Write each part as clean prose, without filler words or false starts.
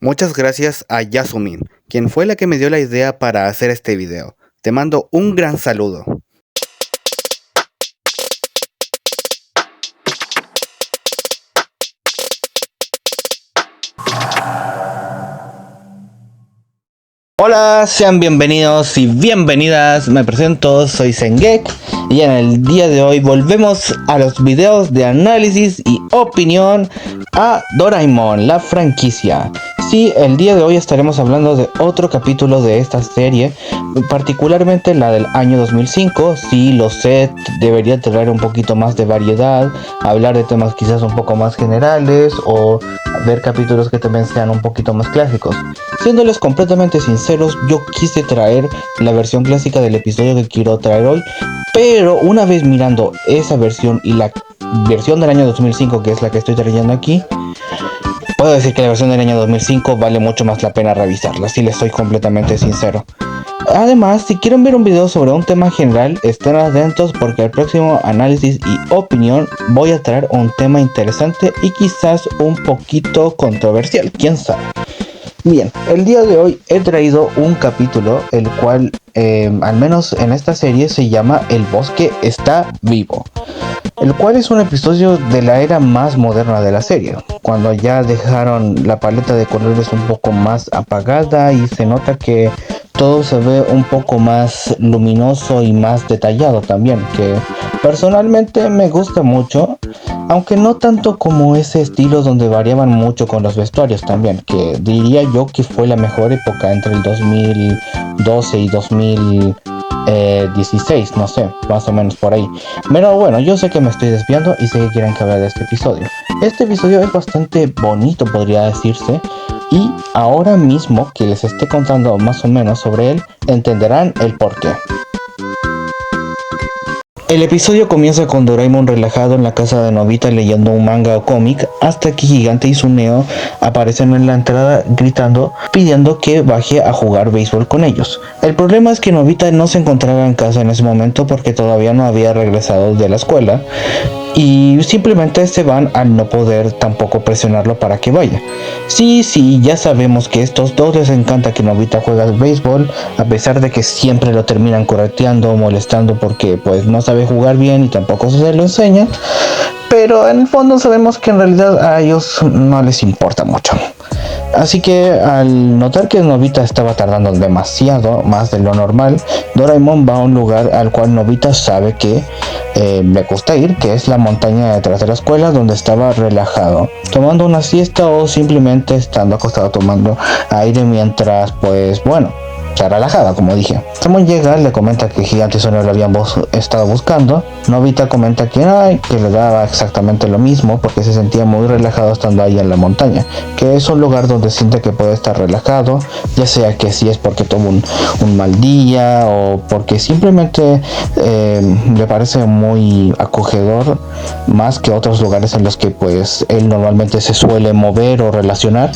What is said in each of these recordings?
Muchas gracias a Yasumin, quien fue la que me dio la idea para hacer este video. Te mando un gran saludo. Hola, sean bienvenidos y bienvenidas, me presento, soy Sengek y en el día de hoy volvemos a los videos de análisis y opinión a Doraemon, la franquicia. Sí, el día de hoy estaremos hablando de otro capítulo de esta serie, particularmente la del año 2005. Sí, lo sé, debería traer un poquito más de variedad, hablar de temas quizás un poco más generales o ver capítulos que también sean un poquito más clásicos. Siéndoles completamente sinceros, yo quise traer la versión clásica del episodio que quiero traer hoy, pero una vez mirando esa versión y la versión del año 2005, que es la que estoy trayendo aquí, puedo decir que la versión del año 2005 vale mucho más la pena revisarla, si les soy completamente sincero. Además, si quieren ver un video sobre un tema general, estén atentos porque el próximo análisis y opinión voy a traer un tema interesante y quizás un poquito controversial, quién sabe. Bien, el día de hoy he traído un capítulo, el cual, al menos en esta serie, se llama El bosque está vivo, el cual es un episodio de la era más moderna de la serie, cuando ya dejaron la paleta de colores un poco más apagada y se nota que todo se ve un poco más luminoso y más detallado también, que personalmente me gusta mucho, aunque no tanto como ese estilo donde variaban mucho con los vestuarios también, que diría yo que fue la mejor época entre el 2012 y 2016, no sé, más o menos por ahí. Pero bueno, yo sé que me estoy desviando y sé que quieren que hable de este episodio. Este episodio es bastante bonito, podría decirse, y ahora mismo que les esté contando más o menos sobre él, entenderán el porqué. El episodio comienza con Doraemon relajado en la casa de Nobita leyendo un manga o cómic, hasta que Gigante y Tsuneo aparecen en la entrada gritando, pidiendo que baje a jugar béisbol con ellos. El problema es que Nobita no se encontraba en casa en ese momento porque todavía no había regresado de la escuela, y simplemente se van al no poder tampoco presionarlo para que vaya. Sí, ya sabemos que a estos dos les encanta que Nobita juegue al béisbol, a pesar de que siempre lo terminan correteando o molestando porque pues no sabe jugar bien y tampoco se lo enseña, pero en el fondo sabemos que en realidad a ellos no les importa mucho. Así que al notar que Nobita estaba tardando demasiado, más de lo normal, Doraemon va a un lugar al cual Nobita sabe que le gusta ir, que es la montaña detrás de la escuela, donde estaba relajado, tomando una siesta o simplemente estando acostado tomando aire mientras, pues bueno, se relajaba, como dije. Doraemon llega, le comenta que Gigante y Tsuneo lo habían estado buscando. Nobita comenta que le daba exactamente lo mismo porque se sentía muy relajado estando ahí en la montaña, que es un lugar donde siente que puede estar relajado, ya sea que si es porque tuvo un mal día o porque simplemente le parece muy acogedor, más que otros lugares en los que pues él normalmente se suele mover o relacionar,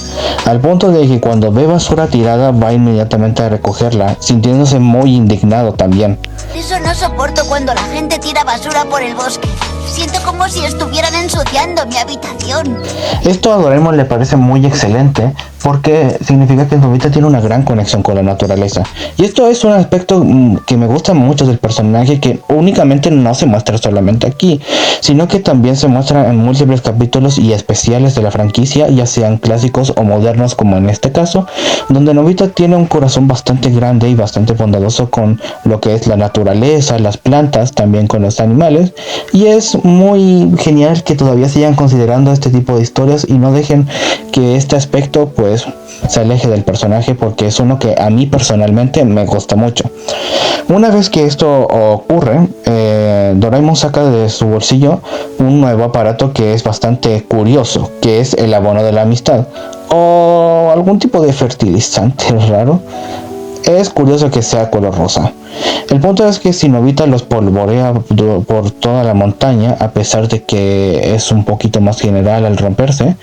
al punto de que cuando ve basura tirada va inmediatamente a recogerla, sintiéndose muy indignado también. Eso no soporto cuando la gente tira basura por el bosque. Siento como si estuvieran ensuciando mi habitación. Esto a Doraemon le parece muy excelente porque significa que Nobita tiene una gran conexión con la naturaleza. Y esto es un aspecto que me gusta mucho del personaje, que únicamente no se muestra solamente aquí, sino que también se muestra en múltiples capítulos y especiales de la franquicia, ya sean clásicos o modernos como en este caso, donde Nobita tiene un corazón bastante grande y bastante bondadoso con lo que es la naturaleza, las plantas, también con los animales, y es muy genial que todavía sigan considerando este tipo de historias y no dejen que este aspecto pues se aleje del personaje, porque es uno que a mí personalmente me gusta mucho. Una vez que esto ocurre, Doraemon saca de su bolsillo un nuevo aparato que es bastante curioso, que es el abono de la amistad o algún tipo de fertilizante raro. Es curioso que sea color rosa. El punto es que si Nobita los polvorea por toda la montaña, a pesar de que es un poquito más general al romperse,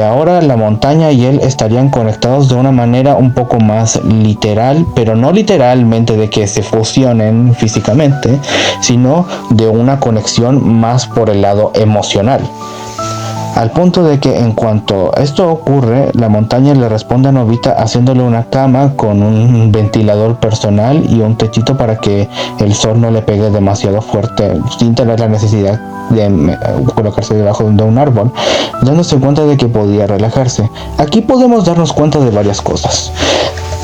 ahora la montaña y él estarían conectados de una manera un poco más literal, pero no literalmente de que se fusionen físicamente, sino de una conexión más por el lado emocional. al punto de que en cuanto esto ocurre, la montaña le responde a Nobita haciéndole una cama con un ventilador personal y un techito para que el sol no le pegue demasiado fuerte sin tener la necesidad de colocarse debajo de un árbol, dándose cuenta de que podía relajarse. Aquí podemos darnos cuenta de varias cosas.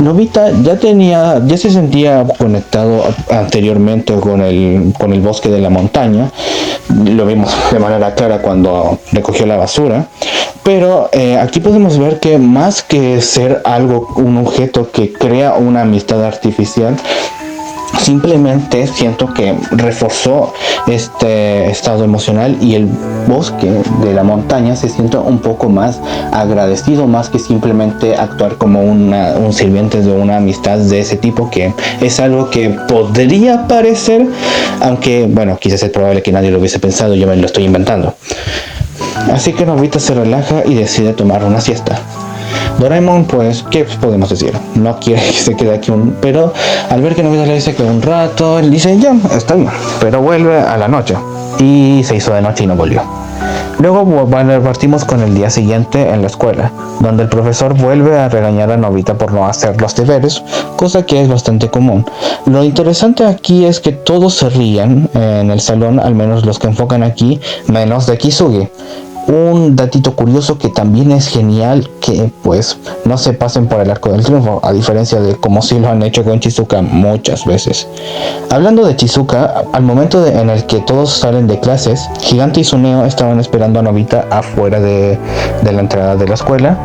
Nobita ya se sentía conectado anteriormente con el bosque de la montaña. Lo vimos de manera clara cuando recogió la basura. Pero aquí podemos ver que más que ser un objeto que crea una amistad artificial, simplemente siento que reforzó este estado emocional y el bosque de la montaña se siente un poco más agradecido, más que simplemente actuar como un sirviente de una amistad de ese tipo, que es algo que podría parecer, aunque bueno, quizás es probable que nadie lo hubiese pensado, yo me lo estoy inventando. Así que Nobita se relaja y decide tomar una siesta. Doraemon, pues, ¿qué podemos decir? No quiere que se quede aquí pero al ver que Nobita le dice que un rato, él dice, ya, está bien, pero vuelve a la noche. Y se hizo de noche y no volvió. Luego partimos con el día siguiente en la escuela, donde el profesor vuelve a regañar a Nobita por no hacer los deberes, cosa que es bastante común. Lo interesante aquí es que todos se rían en el salón, al menos los que enfocan aquí, menos de Kisugi. Un datito curioso que también es genial, que pues no se pasen por el arco del triunfo, a diferencia de como si lo han hecho con Shizuka muchas veces. Hablando de Shizuka, al momento en el que todos salen de clases, Gigante y Tsuneo estaban esperando a Nobita afuera de la entrada de la escuela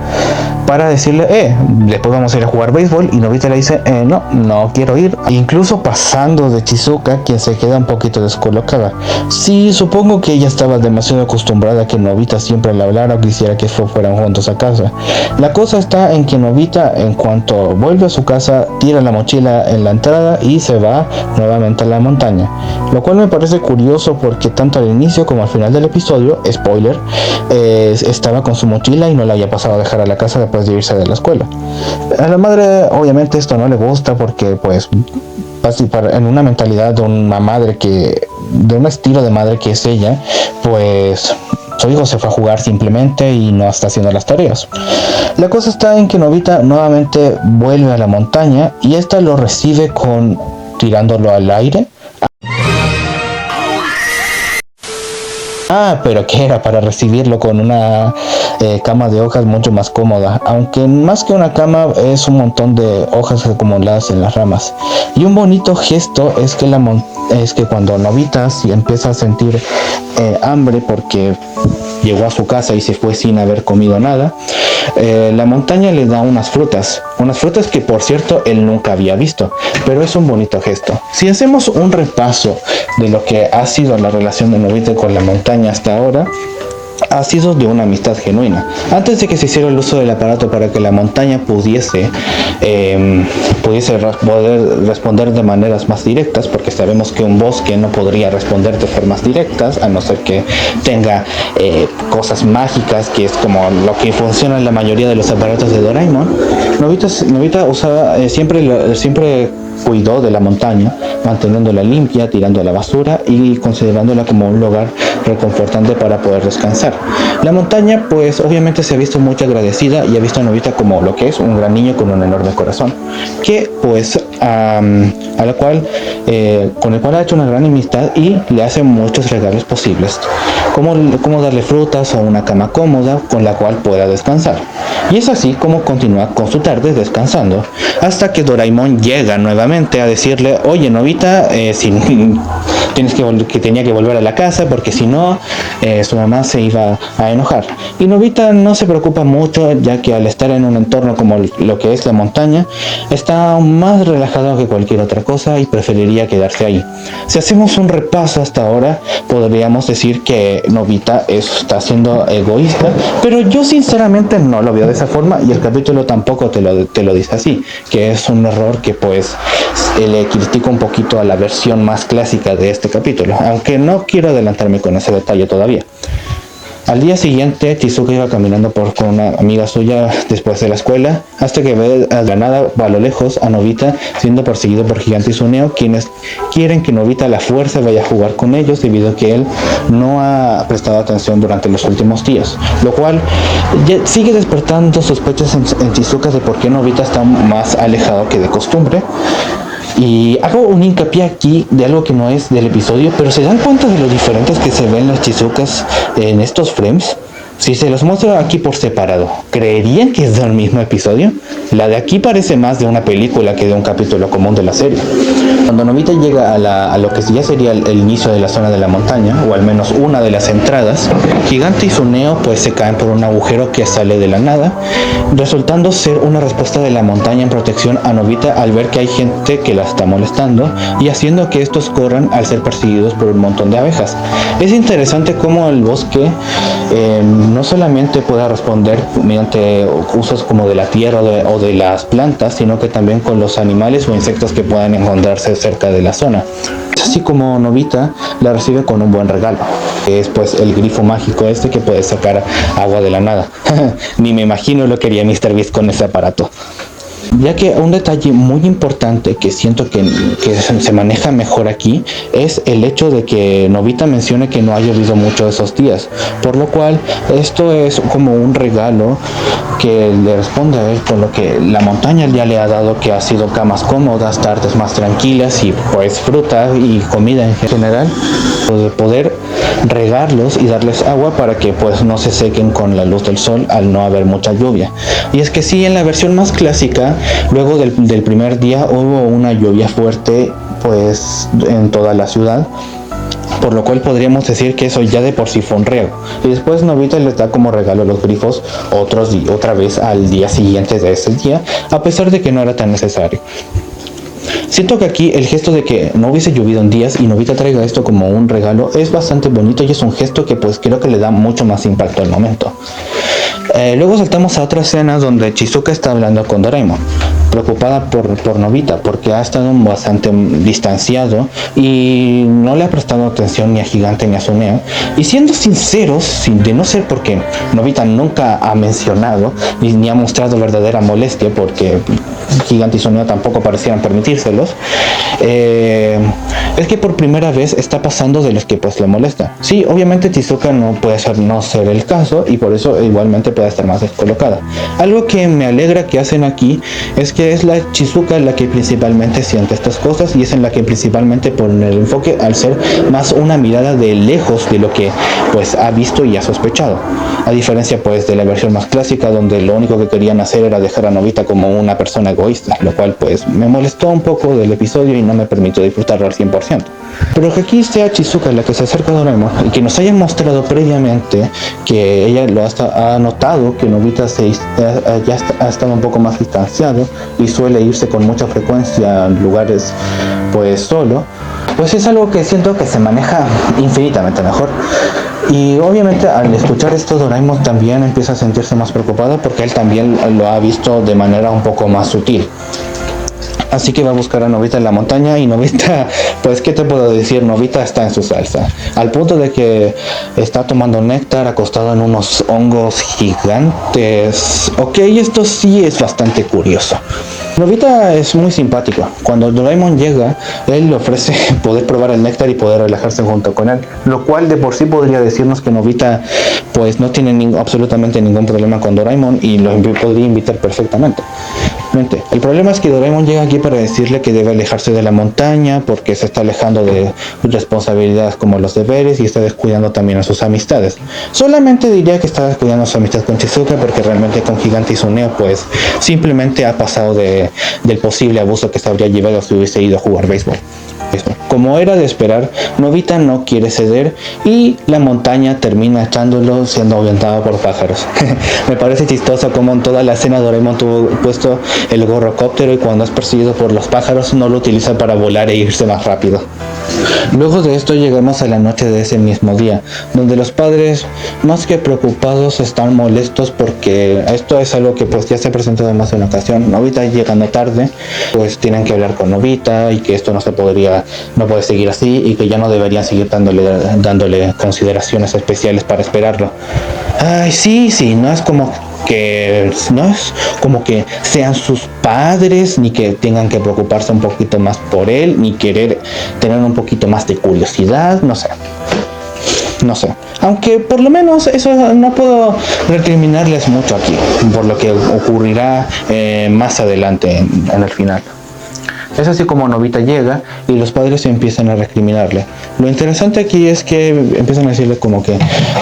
para decirle, después vamos a ir a jugar béisbol, y Nobita le dice, no quiero ir, incluso pasando de Shizuka, quien se queda un poquito descolocada. Sí, supongo que ella estaba demasiado acostumbrada a que Nobita siempre le hablara o quisiera que fueran juntos a casa. La cosa está en que Nobita, en cuanto vuelve a su casa, tira la mochila en la entrada y se va nuevamente a la montaña, lo cual me parece curioso porque tanto al inicio como al final del episodio, spoiler, estaba con su mochila y no la había pasado a dejar a la casa después de irse de la escuela. A la madre obviamente esto no le gusta porque pues en una mentalidad de una madre de un estilo de madre que es ella, pues su hijo se fue a jugar simplemente y no está haciendo las tareas. La cosa está en que Nobita nuevamente vuelve a la montaña y esta lo recibe tirándolo al aire. Pero que era para recibirlo con una cama de hojas mucho más cómoda, aunque más que una cama es un montón de hojas acumuladas en las ramas. Y un bonito gesto es que cuando Nobita empieza a sentir hambre porque llegó a su casa y se fue sin haber comido nada, la montaña le da unas frutas que por cierto él nunca había visto, pero es un bonito gesto. Si hacemos un repaso de lo que ha sido la relación de Nobita con la montaña hasta ahora, ha sido de una amistad genuina. Antes de que se hiciera el uso del aparato para que la montaña pudiese poder responder de maneras más directas, porque sabemos que un bosque no podría responder de formas directas, a no ser que tenga cosas mágicas, que es como lo que funciona en la mayoría de los aparatos de Doraemon. Nobita usaba, siempre cuidó de la montaña, manteniéndola limpia, tirando la basura y considerándola como un lugar reconfortante para poder descansar. La montaña pues obviamente se ha visto muy agradecida y ha visto a Nobita como lo que es un gran niño con un enorme corazón, que pues con el cual ha hecho una gran amistad y le hace muchos regalos posibles, como darle frutas o una cama cómoda con la cual pueda descansar. Y es así como continúa con su tarde descansando, hasta que Doraemon llega nuevamente a decirle, oye Nobita, tenía que volver a la casa porque si no su mamá se iba a enojar. Y Nobita no se preocupa mucho, ya que al estar en un entorno como lo que es la montaña, está más relajado que cualquier otra cosa y preferiría quedarse ahí. Si hacemos un repaso hasta ahora, podríamos decir que Nobita está siendo egoísta, pero yo sinceramente no lo veo de esa forma y el capítulo tampoco te lo dice así, que es un error que pues le critico un poquito a la versión más clásica de este capítulo, aunque no quiero adelantarme con ese detalle todavía. Al día siguiente, Chizuka iba caminando con una amiga suya después de la escuela, hasta que ve a la nada, a lo lejos, a Nobita siendo perseguido por Gigante y Tsuneo, quienes quieren que Nobita a la fuerza vaya a jugar con ellos debido a que él no ha prestado atención durante los últimos días, lo cual sigue despertando sospechas en Chizuka de por qué Nobita está más alejado que de costumbre. Y hago un hincapié aquí de algo que no es del episodio, pero ¿se dan cuenta de lo diferentes que se ven las Chizukas en estos frames? Si se los muestro aquí por separado, ¿creerían que es del mismo episodio? La de aquí parece más de una película que de un capítulo común de la serie. Cuando Nobita llega a lo que ya sería el inicio de la zona de la montaña, o al menos una de las entradas, Gigante y Tsuneo pues se caen por un agujero que sale de la nada, resultando ser una respuesta de la montaña en protección a Nobita al ver que hay gente que la está molestando y haciendo que estos corran al ser perseguidos por un montón de abejas. Es interesante cómo el bosque no solamente puede responder mediante usos como de la tierra o de las plantas, sino que también con los animales o insectos que puedan encontrarse cerca de la zona. Así como Nobita la recibe con un buen regalo, que es pues el grifo mágico este que puede sacar agua de la nada. Ni me imagino lo que haría Mr. Beast con ese aparato. Ya que un detalle muy importante que siento que se maneja mejor aquí es el hecho de que Nobita mencione que no ha llovido mucho esos días, por lo cual esto es como un regalo que le responde a él con lo que la montaña ya le ha dado, que ha sido camas cómodas, tardes más tranquilas y pues fruta y comida en general, de poder regarlos y darles agua para que pues no se sequen con la luz del sol al no haber mucha lluvia. Y es que sí, en la versión más clásica, luego del primer día hubo una lluvia fuerte pues en toda la ciudad, por lo cual podríamos decir que eso ya de por sí fue un riego. Y después Nobita les da como regalo los grifos otra vez al día siguiente de ese día, a pesar de que no era tan necesario. Siento que aquí el gesto de que no hubiese llovido en días y Nobita traiga esto como un regalo es bastante bonito y es un gesto que pues creo que le da mucho más impacto al momento. Luego saltamos a otra escena donde Chizuka está hablando con Doraemon, preocupada por Nobita porque ha estado bastante distanciado y no le ha prestado atención ni a Gigante ni a Tsuneo. Y siendo sinceros, de no ser porque Nobita nunca ha mencionado ni ha mostrado verdadera molestia, porque Gigante y Tsuneo tampoco parecieran permitírselos, es que por primera vez está pasando de los que pues le molesta. Sí, obviamente Chizuka no puede no ser el caso y por eso igualmente puede estar más descolocada. Algo que me alegra que hacen aquí es que es la Chizuka la que principalmente siente estas cosas y es en la que principalmente ponen el enfoque al ser más una mirada de lejos de lo que pues ha visto y ha sospechado, a diferencia pues de la versión más clásica donde lo único que querían hacer era dejar a Nobita como una persona egoísta, lo cual pues me molestó un poco del episodio y no me permitió disfrutarlo al 100%. Pero que aquí sea Chizuka la que se acerca a Doraemon y que nos haya mostrado previamente que ella ha notado que Nobita ya ha estado un poco más distanciado y suele irse con mucha frecuencia a lugares pues solo, pues es algo que siento que se maneja infinitamente mejor. Y obviamente al escuchar esto Doraemon también empieza a sentirse más preocupado porque él también lo ha visto de manera un poco más sutil. Así que va a buscar a Nobita en la montaña y Nobita, pues qué te puedo decir, Nobita está en su salsa, al punto de que está tomando néctar acostado en unos hongos gigantes. Ok, esto sí es bastante curioso. Nobita es muy simpático. Cuando Doraemon llega, él le ofrece poder probar el néctar y poder relajarse junto con él, lo cual de por sí podría decirnos que Nobita pues no tiene absolutamente ningún problema con Doraemon y lo podría invitar perfectamente. El problema es que Doraemon llega aquí para decirle que debe alejarse de la montaña porque se está alejando de responsabilidades como los deberes y está descuidando también a sus amistades. Solamente diría que está descuidando su amistad con Chizuka porque realmente con Gigante y Tsuneo pues simplemente ha pasado del posible abuso que se habría llevado si hubiese ido a jugar béisbol. Como era de esperar, Nobita no quiere ceder y la montaña termina echándolo siendo ahuyentado por pájaros. Me parece chistoso como en toda la escena Doraemon tuvo puesto el gorrocóptero y cuando es perseguido por los pájaros no lo utiliza para volar e irse más rápido. Luego de esto llegamos a la noche de ese mismo día, donde los padres, más que preocupados, están molestos porque esto es algo que pues ya se ha presentado más de una ocasión. Nobita llegando tarde, pues tienen que hablar con Nobita y que esto no puede seguir así y que ya no deberían seguir dándole consideraciones especiales para esperarlo. Ay, sí, no es como que sean sus padres, ni que tengan que preocuparse un poquito más por él, ni querer tener un poquito más de curiosidad, no sé. Aunque por lo menos eso no puedo recriminarles mucho aquí, por lo que ocurrirá más adelante en el final. Es así como Nobita llega y los padres empiezan a recriminarle. Lo interesante aquí es que empiezan a decirle como que,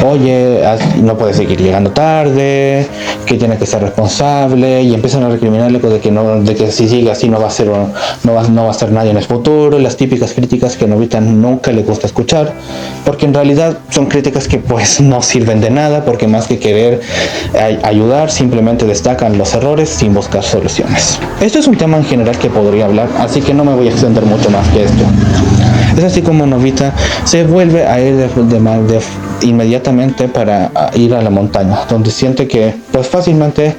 oye, no puedes seguir llegando tarde, que tiene que ser responsable, y empiezan a recriminarle de que si sigue así no va a ser nadie en el futuro. Las típicas críticas que a Nobita nunca le gusta escuchar, porque en realidad son críticas que pues no sirven de nada, porque más que querer ayudar, simplemente destacan los errores sin buscar soluciones. Esto es un tema en general que podría hablar, así que no me voy a extender mucho más que esto. Es así como Nobita se vuelve a ir inmediatamente para ir a la montaña, donde siente que pues fácilmente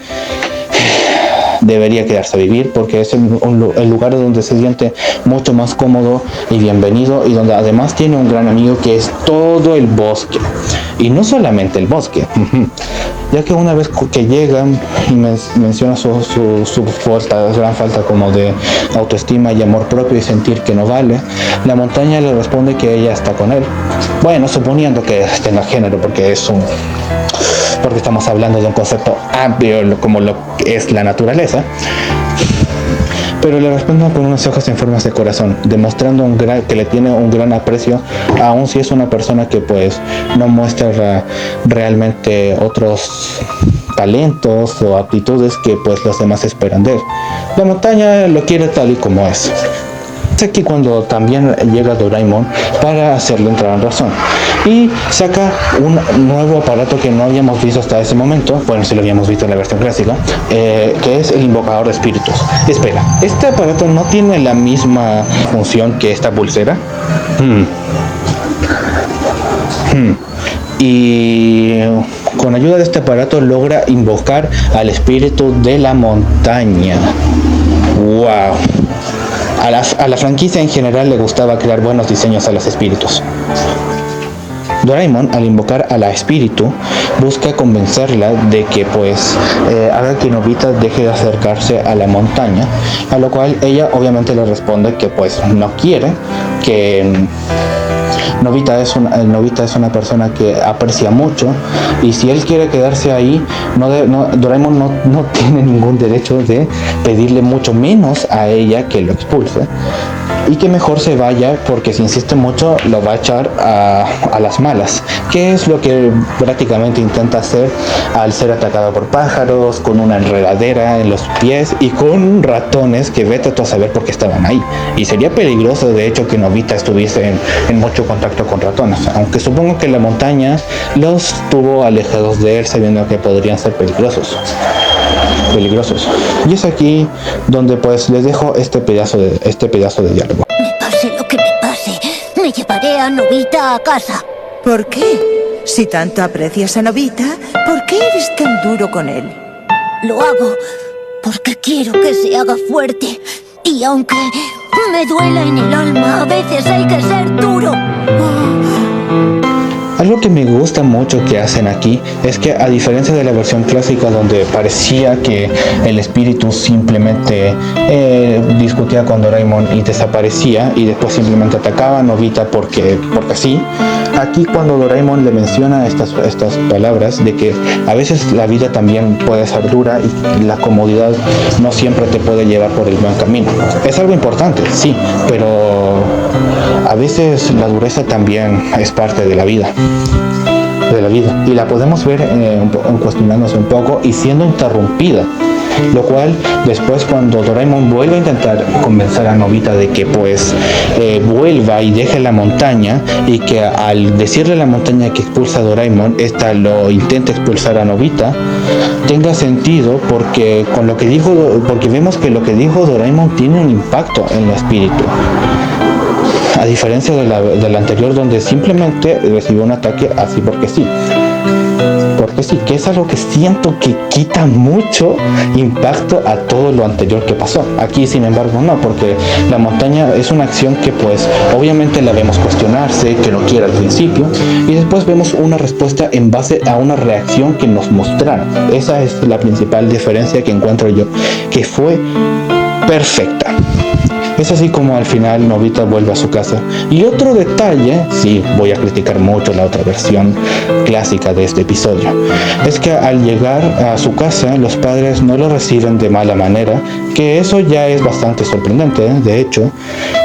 debería quedarse a vivir, porque es el lugar donde se siente mucho más cómodo y bienvenido, y donde además tiene un gran amigo que es todo el bosque, y no solamente el bosque, ya que una vez que llegan y menciona su gran falta como de autoestima y amor propio y sentir que no vale, la montaña le responde que ella está con él. Bueno, suponiendo que tenga género, porque estamos hablando de un concepto amplio como lo que es la naturaleza. Pero le responden con unas hojas en formas de corazón, demostrando que le tiene un gran aprecio, aun si es una persona que pues no muestra realmente otros talentos o aptitudes que pues los demás esperan de él. La montaña lo quiere tal y como es. Es aquí cuando también llega Doraemon para hacerle entrar en razón y saca un nuevo aparato que no habíamos visto hasta ese momento. Bueno, sí lo habíamos visto en la versión clásica, que es el invocador de espíritus. Espera, ¿este aparato no tiene la misma función que esta pulsera? Y con ayuda de este aparato logra invocar al espíritu de la montaña. ¡Wow! A la franquicia en general le gustaba crear buenos diseños a los espíritus. Doraemon, al invocar a la espíritu, busca convencerla de que pues haga que Nobita deje de acercarse a la montaña, a lo cual ella obviamente le responde que pues no quiere, que Nobita es una persona que aprecia mucho, y si él quiere quedarse ahí, Doraemon no tiene ningún derecho de pedirle, mucho menos a ella que lo expulse, y que mejor se vaya, porque si insiste mucho lo va a echar a las malas, que es lo que prácticamente intenta hacer al ser atacado por pájaros, con una enredadera en los pies y con ratones que vete tú a saber por qué estaban ahí. Y sería peligroso de hecho que Nobita estuviese en mucho contacto con ratones, aunque supongo que la montaña los tuvo alejados de él, sabiendo que podrían ser peligrosos. Y es aquí donde pues les dejo este pedazo de diálogo. Me pase lo que me pase, me llevaré a Nobita a casa. ¿Por qué? Si tanto aprecias a Nobita, ¿por qué eres tan duro con él? Lo hago porque quiero que se haga fuerte. Y aunque me duela en el alma, a veces hay que ser duro. Algo que me gusta mucho que hacen aquí es que, a diferencia de la versión clásica donde parecía que el espíritu simplemente discutía con Doraemon y desaparecía y después simplemente atacaba a Nobita porque sí, aquí cuando Doraemon le menciona estas palabras de que a veces la vida también puede ser dura y la comodidad no siempre te puede llevar por el buen camino. Es algo importante, sí, pero a veces la dureza también es parte de la vida. Y la podemos ver cuestionándose un poco y siendo interrumpida, lo cual después, cuando Doraemon vuelve a intentar convencer a Nobita de que pues vuelva y deje la montaña, y que al decirle a la montaña que expulsa a Doraemon, esta lo intenta expulsar a Nobita, tenga sentido, porque vemos que lo que dijo Doraemon tiene un impacto en el espíritu. a diferencia de la anterior, donde simplemente recibió un ataque así porque sí. Porque sí, que es algo que siento que quita mucho impacto a todo lo anterior que pasó. Aquí, sin embargo, no, porque la montaña es una acción que pues obviamente la vemos cuestionarse, que lo quiere al principio, y después vemos una respuesta en base a una reacción que nos mostraron. Esa es la principal diferencia que encuentro yo, que fue perfecta. Es así como al final Nobita vuelve a su casa. Y otro detalle, sí, voy a criticar mucho la otra versión clásica de este episodio, es que al llegar a su casa los padres no lo reciben de mala manera, que eso ya es bastante sorprendente, de hecho,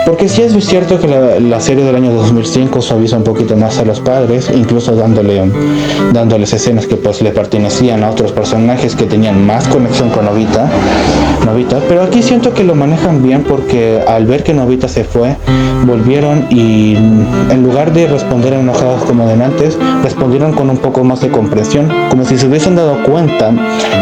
porque sí es cierto que la serie del año 2005 suaviza un poquito más a los padres, incluso dándoles escenas que pues le pertenecían a otros personajes que tenían más conexión con Nobita, pero aquí siento que lo manejan bien, porque al ver que Nobita se fue, volvieron y en lugar de responder enojados como de antes, respondieron con un poco más de comprensión, como si se hubiesen dado cuenta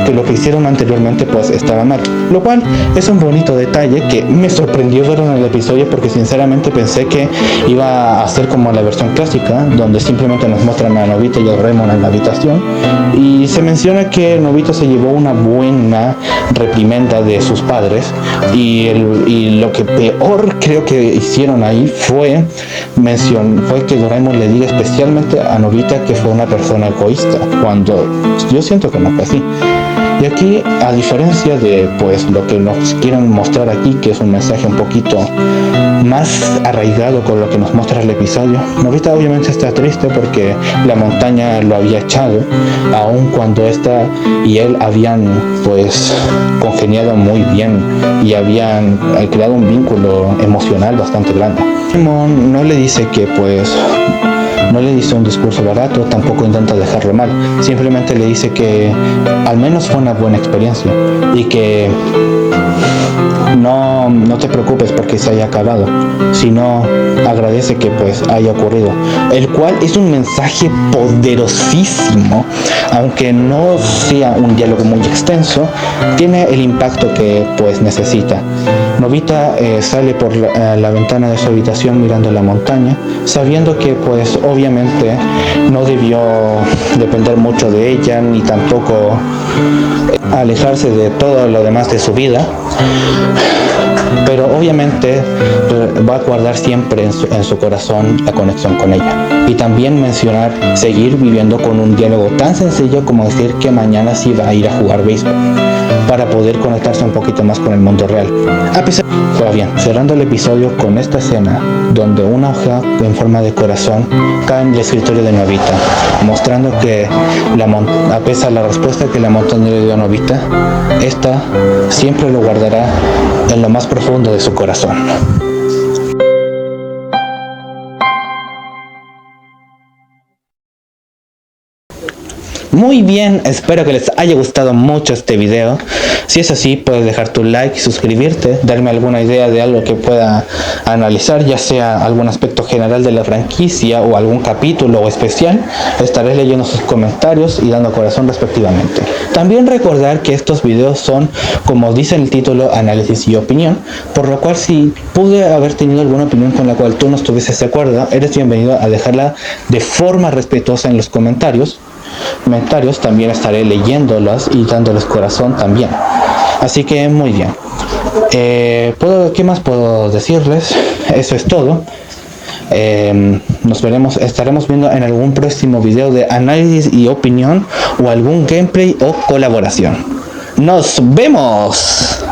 que lo que hicieron anteriormente pues estaba mal, lo cual es un bonito detalle que me sorprendió ver en el episodio, porque sinceramente pensé que iba a ser como la versión clásica, donde simplemente nos muestran a Nobita y a Doraemon en la habitación y se menciona que Nobita se llevó una buena reprimenda de sus padres, y lo que peor creo que hicieron ahí fue que Doraemon le diga especialmente a Nobita que fue una persona egoísta, cuando yo siento que no fue así. Y aquí, a diferencia de pues lo que nos quieren mostrar aquí, que es un mensaje un poquito más arraigado con lo que nos muestra el episodio, Nobita obviamente está triste porque la montaña lo había echado, aun cuando esta y él habían pues congeniado muy bien y habían creado un vínculo emocional bastante grande. Doraemon no le dice que pues no le dice un discurso barato, tampoco intenta dejarlo mal, simplemente le dice que al menos fue una buena experiencia y que no te preocupes porque se haya acabado, sino agradece que pues haya ocurrido, el cual es un mensaje poderosísimo, aunque no sea un diálogo muy extenso, tiene el impacto que pues necesita. Nobita sale por la ventana de su habitación mirando la montaña, sabiendo que pues obviamente no debió depender mucho de ella, ni tampoco alejarse de todo lo demás de su vida, pero obviamente va a guardar siempre en su corazón la conexión con ella. Y también mencionar seguir viviendo con un diálogo tan sencillo como decir que mañana sí va a ir a jugar béisbol, para poder conectarse un poquito más con el mundo real. Pues bien, cerrando el episodio con esta escena donde una hoja en forma de corazón cae en el escritorio de Nobita, mostrando que a pesar de la respuesta que la montaña le dio a Nobita, esta siempre lo guardará en lo más profundo de su corazón. Muy bien, espero que les haya gustado mucho este video. Si es así, puedes dejar tu like, suscribirte, darme alguna idea de algo que pueda analizar, ya sea algún aspecto general de la franquicia o algún capítulo o especial. Estaré leyendo sus comentarios y dando corazón respectivamente. También recordar que estos videos son, como dice el título, análisis y opinión, por lo cual si pude haber tenido alguna opinión con la cual tú no estuvieses de acuerdo, eres bienvenido a dejarla de forma respetuosa en los comentarios. También estaré leyéndolas y dándoles corazón también. Así que muy bien. ¿Qué más puedo decirles? Eso es todo. Estaremos viendo en algún próximo video de análisis y opinión, o algún gameplay o colaboración. ¡Nos vemos!